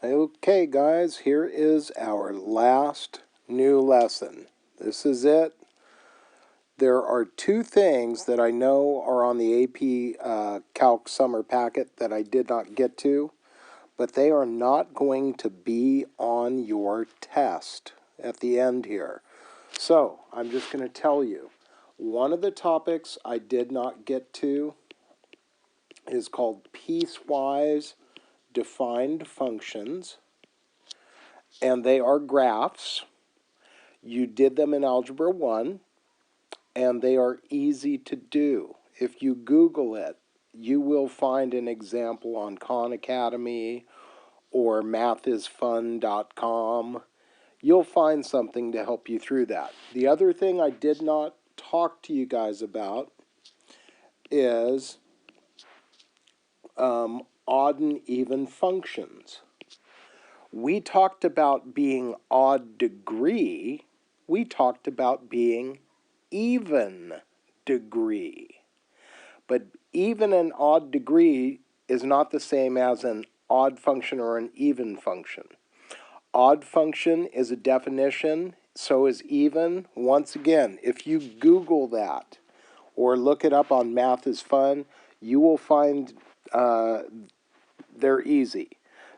Okay guys, here is our last new lesson. This is it. There are two things that I know are on the AP Calc Summer Packet that I did not get to, but they are not going to be on your test at the end here. So, I'm just going to tell you, one of the topics I did not get to is called piecewise defined functions. And they are graphs. You did them in Algebra 1, and they are easy to do. If you Google it, you will find an example on Khan Academy or mathisfun.com. You'll find something to help you through that. The other thing I did not talk to you guys about is odd and even functions. We talked about being odd degree. We talked about being even degree. But even an odd degree is not the same as an odd function or an even function. Odd function is a definition, so is even. Once again, if you Google that or look it up on Math is Fun, you will find they're easy.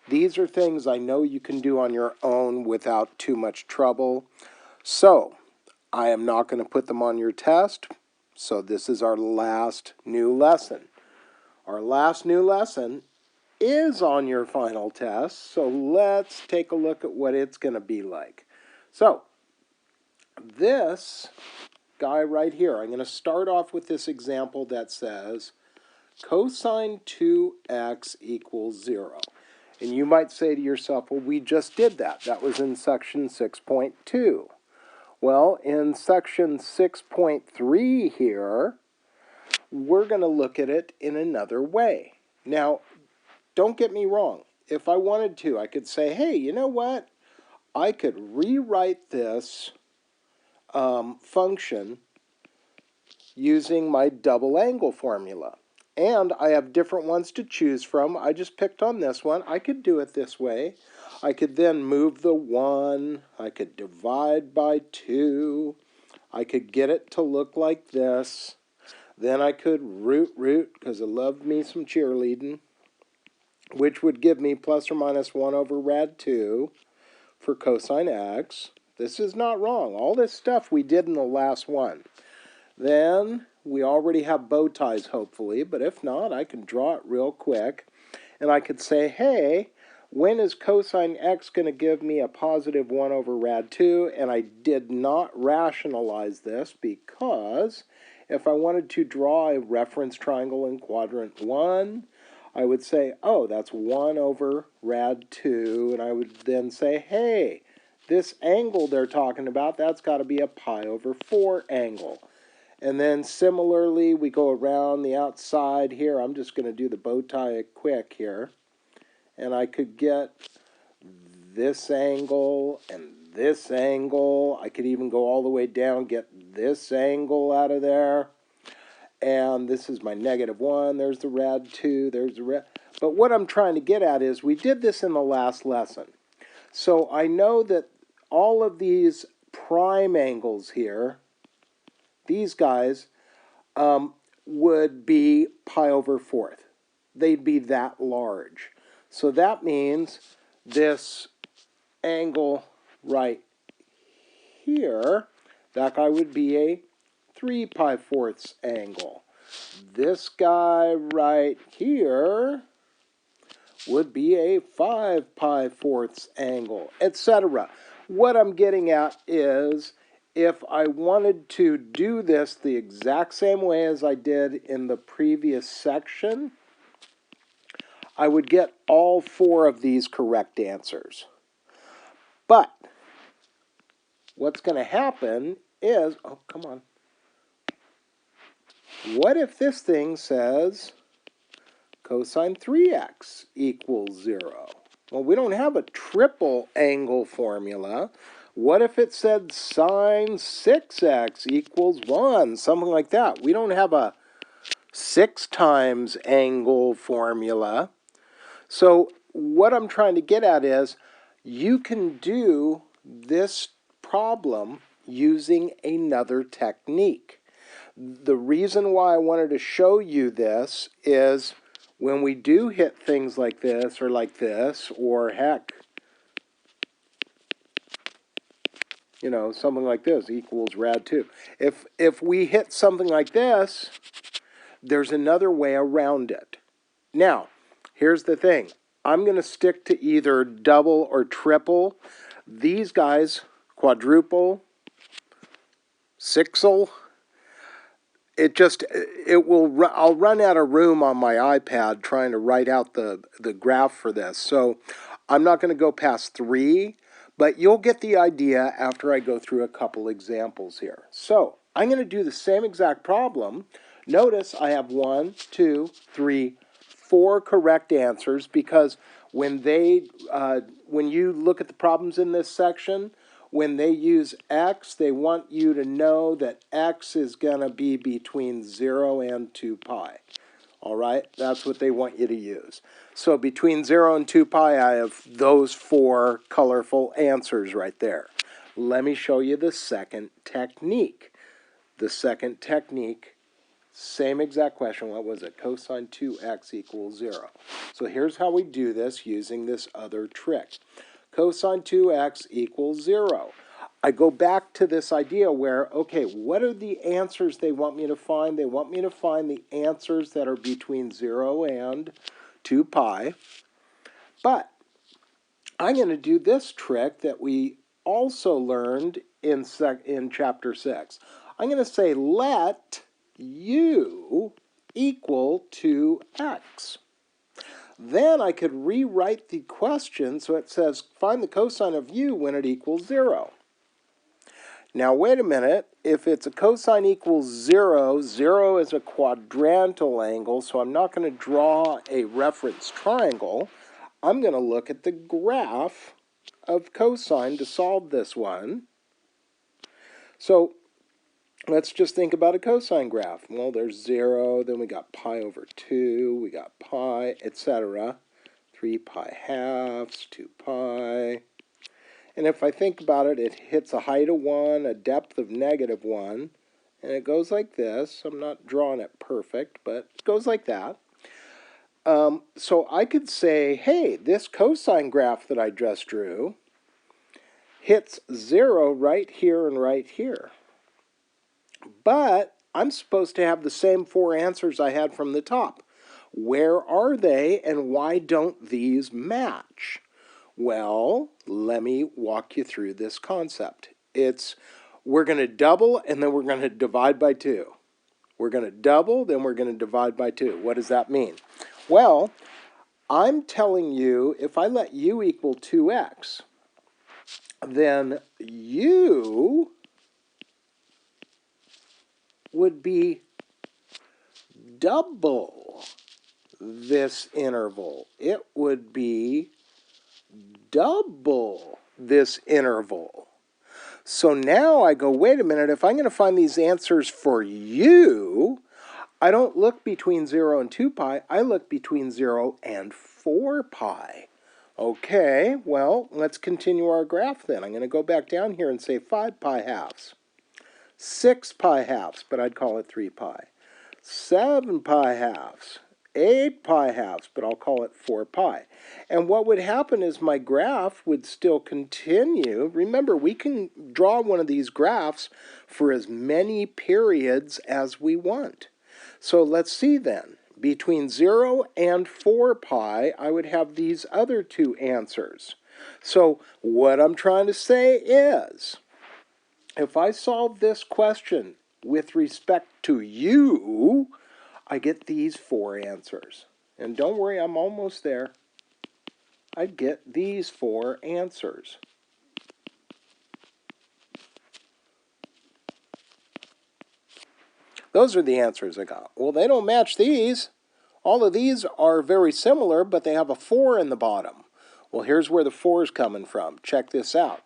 These are things I know you can do on your own without too much trouble. So, I am not going to put them on your test. So this is our last new lesson. Our last new lesson is on your final test. So let's take a look at what it's going to be like. So, this guy right here, I'm going to start off with this example that says cosine 2x equals 0. And you might say to yourself, well, we just did that. That was in section 6.2. Well, in section 6.3 here, we're going to look at it in another way. Now, don't get me wrong. If I wanted to, I could say, hey, you know what? I could rewrite this function using my double angle formula. And I have different ones to choose from. I just picked on this one. I could do it this way. I could then move the 1. I could divide by 2. I could get it to look like this. Then I could root, because I love me some cheerleading, which would give me plus or minus 1 over rad 2 for cosine x. This is not wrong. All this stuff we did in the last one. Then we already have bow ties, hopefully, but if not, I can draw it real quick. And I could say, hey, when is cosine x going to give me a positive 1 over rad 2? And I did not rationalize this because if I wanted to draw a reference triangle in quadrant 1, I would say, oh, that's 1 over rad 2. And I would then say, hey, this angle they're talking about, that's got to be a pi over 4 angle. And then similarly, we go around the outside here. I'm just going to do the bow tie quick here. And I could get this angle and this angle. I could even go all the way down, get this angle out of there. And this is my negative 1. There's the rad 2. There's the rad. But what I'm trying to get at is we did this in the last lesson. So I know that all of these prime angles here, these guys would be pi over 4th. They'd be that large. So that means this angle right here, that guy would be a 3 pi 4ths angle. This guy right here would be a 5 pi 4ths angle, etc. What I'm getting at is, if I wanted to do this the exact same way as I did in the previous section, I would get all 4 of these correct answers. But what's going to happen is, oh, come on. What if this thing says cosine 3x equals 0? Well, we don't have a triple angle formula. What if it said sine 6x equals 1? Something like that. We don't have a 6 times angle formula. So what I'm trying to get at is you can do this problem using another technique. The reason why I wanted to show you this is when we do hit things like this, or heck, you know, something like this equals rad 2. If we hit something like this, there's another way around it. Now, here's the thing. I'm going to stick to either double or triple. These guys, quadruple, sixel, I'll run out of room on my iPad trying to write out the graph for this. So I'm not going to go past 3, but you'll get the idea after I go through a couple examples here. So I'm going to do the same exact problem. Notice I have 1, 2, 3, 4 correct answers because when you look at the problems in this section, when they use x, they want you to know that x is going to be between 0 and 2 pi. All right? That's what they want you to use. So between 0 and 2 pi, I have those 4 colorful answers right there. Let me show you the second technique. The second technique, same exact question. What was it? Cosine 2x equals 0. So here's how we do this using this other trick. Cosine 2x equals 0. I go back to this idea where, okay, what are the answers they want me to find? They want me to find the answers that are between 0 and 2 pi. But I'm going to do this trick that we also learned in chapter 6. I'm going to say let u equal 2x. Then I could rewrite the question so it says find the cosine of u when it equals 0. Now wait a minute, if it's a cosine equals 0, 0 is a quadrantal angle, so I'm not going to draw a reference triangle. I'm going to look at the graph of cosine to solve this one. So let's just think about a cosine graph. Well, there's 0, then we got pi over 2, we got pi, etc. 3 pi halves, 2 pi. And if I think about it, it hits a height of 1, a depth of -1, and it goes like this. I'm not drawing it perfect, but it goes like that. So I could say, hey, this cosine graph that I just drew hits 0 right here and right here. But I'm supposed to have the same 4 answers I had from the top. Where are they and why don't these match? Well, let me walk you through this concept. We're going to double and then we're going to divide by 2. We're going to double, then we're going to divide by 2. What does that mean? Well, I'm telling you if I let u equal 2x, then u would be double this interval. It would be double this interval. So now I go, wait a minute, if I'm going to find these answers for u, I don't look between 0 and 2 pi, I look between 0 and 4 pi. Okay, well, let's continue our graph then. I'm going to go back down here and say 5 pi halves. 6 pi halves, but I'd call it 3 pi. 7 pi halves. 8 pi halves, but I'll call it 4 pi. And what would happen is my graph would still continue. Remember, we can draw one of these graphs for as many periods as we want. So let's see then. Between 0 and 4 pi, I would have these other 2 answers. So what I'm trying to say is, if I solve this question with respect to u, I get these 4 answers. And don't worry, I'm almost there. I get these 4 answers. Those are the answers I got. Well, they don't match these. All of these are very similar, but they have a 4 in the bottom. Well, here's where the 4 is coming from. Check this out.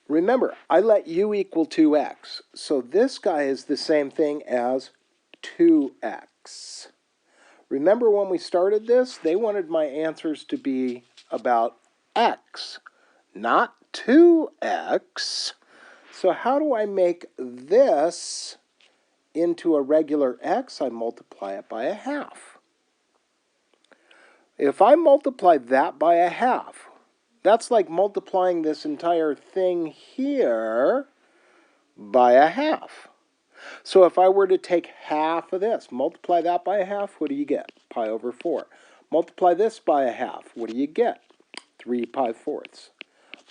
Remember, I let u equal 2x. So this guy is the same thing as 2x. Remember when we started this, they wanted my answers to be about x, not 2x. So how do I make this into a regular x? I multiply it by a half. If I multiply that by a half, that's like multiplying this entire thing here by a half. So if I were to take half of this, multiply that by a half, what do you get? Pi over 4. Multiply this by a half, what do you get? 3 pi fourths.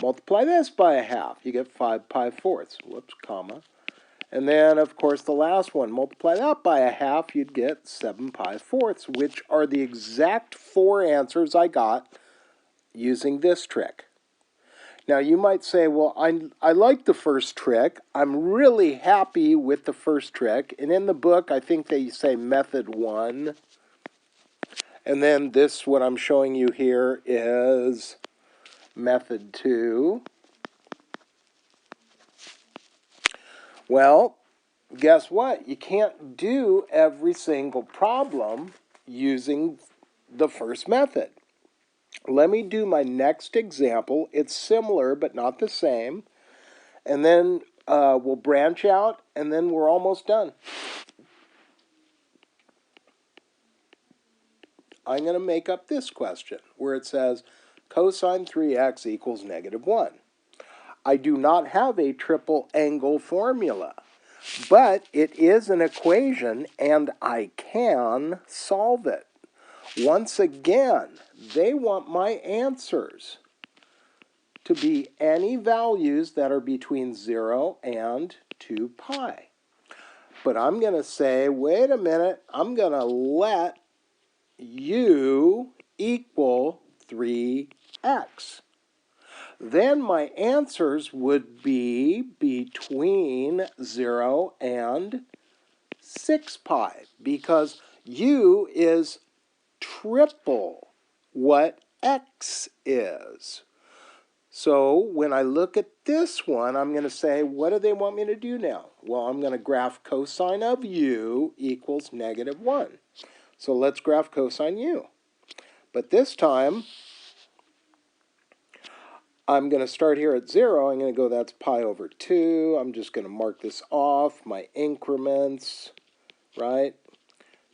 Multiply this by a half, you get 5 pi fourths. Whoops, comma. And then, of course, the last one, multiply that by a half, you'd get 7 pi fourths, which are the exact 4 answers I got using this trick. Now, you might say, well, I like the first trick. I'm really happy with the first trick. And in the book, I think they say method 1. And then this, what I'm showing you here, is method 2. Well, guess what? You can't do every single problem using the first method. Let me do my next example. It's similar, but not the same. And then we'll branch out, and then we're almost done. I'm going to make up this question, where it says cosine 3x equals -1. I do not have a triple angle formula, but it is an equation, and I can solve it. Once again, they want my answers to be any values that are between 0 and 2 pi. But I'm going to say, wait a minute, I'm going to let u equal 3x. Then my answers would be between 0 and 6 pi, because u is triple what x is. So when I look at this one, I'm going to say, what do they want me to do now? Well, I'm going to graph cosine of u equals -1. So let's graph cosine u. But this time, I'm going to start here at 0. I'm going to go, that's pi over 2. I'm just going to mark this off, my increments, right?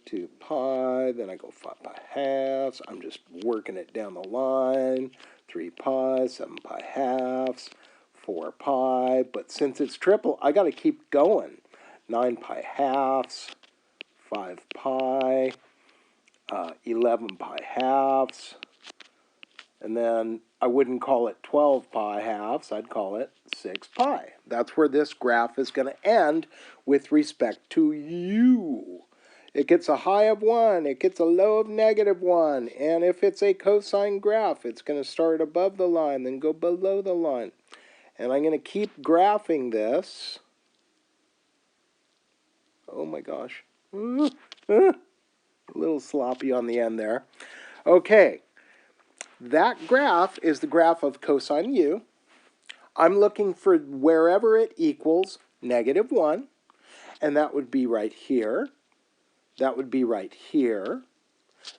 2 pi, then I go 5 pi halves. I'm just working it down the line. 3 pi, 7 pi halves, 4 pi. But since it's triple, I got to keep going. 9 pi halves, 5 pi, 11 pi halves. And then I wouldn't call it 12 pi halves. I'd call it 6 pi. That's where this graph is going to end with respect to u. It gets a high of 1, it gets a low of -1, and if it's a cosine graph, it's going to start above the line, then go below the line. And I'm going to keep graphing this. Oh my gosh. A little sloppy on the end there. Okay, that graph is the graph of cosine u. I'm looking for wherever it equals -1, and that would be right here. That would be right here.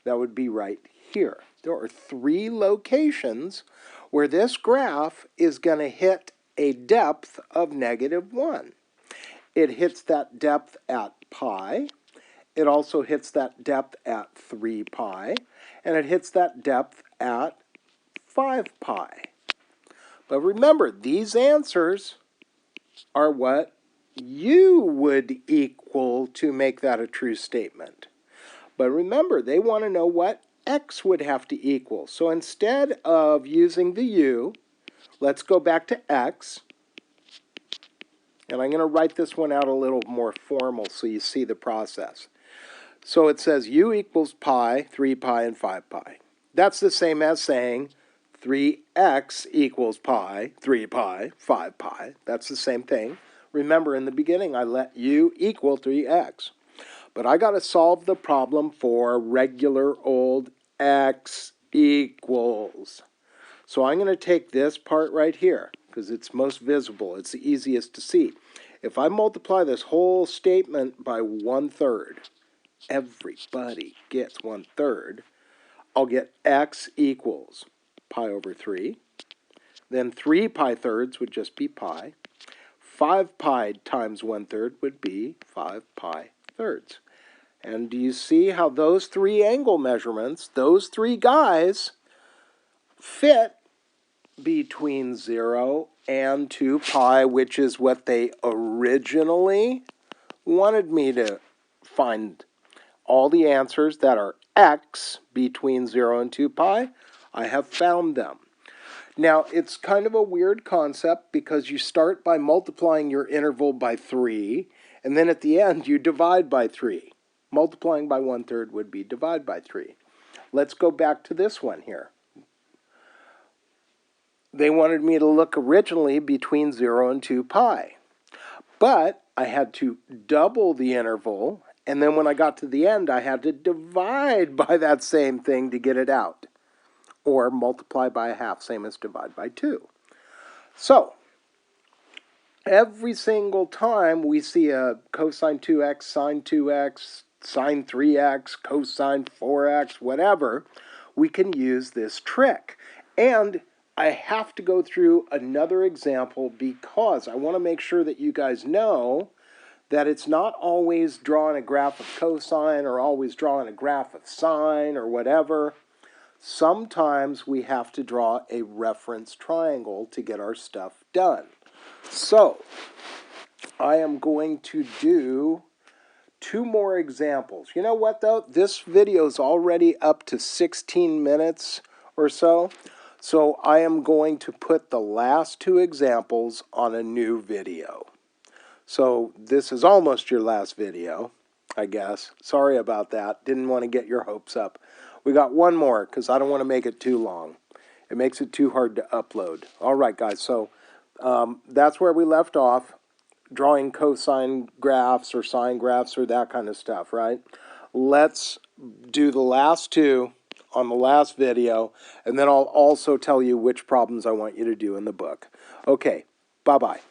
That would be right here. There are 3 locations where this graph is going to hit a depth of -1. It hits that depth at pi. It also hits that depth at 3 pi. And it hits that depth at 5 pi. But remember, these answers are what u would equal to make that a true statement. But remember, they want to know what x would have to equal. So instead of using the u, let's go back to x. And I'm going to write this one out a little more formal so you see the process. So it says u equals pi, 3 pi, and 5 pi. That's the same as saying 3x equals pi, 3 pi, 5 pi. That's the same thing. Remember, in the beginning, I let u equal 3x. But I got to solve the problem for regular old x equals. So I'm going to take this part right here, because it's most visible. It's the easiest to see. If I multiply this whole statement by 1/3, everybody gets 1/3, I'll get x equals pi over 3. Then 3 pi thirds would just be pi. 5 pi times 1/3 would be 5 pi thirds. And do you see how those three angle measurements, those three guys, fit between 0 and 2 pi, which is what they originally wanted me to find. All the answers that are x between 0 and 2 pi, I have found them. Now, it's kind of a weird concept because you start by multiplying your interval by 3, and then at the end you divide by 3. Multiplying by 1/3 would be divide by 3. Let's go back to this one here. They wanted me to look originally between 0 and 2 pi. But I had to double the interval, and then when I got to the end, I had to divide by that same thing to get it out. Or multiply by a half, same as divide by 2. So, every single time we see a cosine 2x, sine 2x, sine 3x, cosine 4x, whatever, we can use this trick. And I have to go through another example because I want to make sure that you guys know that it's not always drawing a graph of cosine or always drawing a graph of sine or whatever. Sometimes we have to draw a reference triangle to get our stuff done. So, I am going to do 2 more examples. You know what though? This video is already up to 16 minutes or so. So I am going to put the last 2 examples on a new video. So this is almost your last video, I guess. Sorry about that. Didn't want to get your hopes up. We got one more because I don't want to make it too long. It makes it too hard to upload. All right, guys. So that's where we left off, drawing cosine graphs or sine graphs or that kind of stuff, right? Let's do the last 2 on the last video, and then I'll also tell you which problems I want you to do in the book. Okay, bye-bye.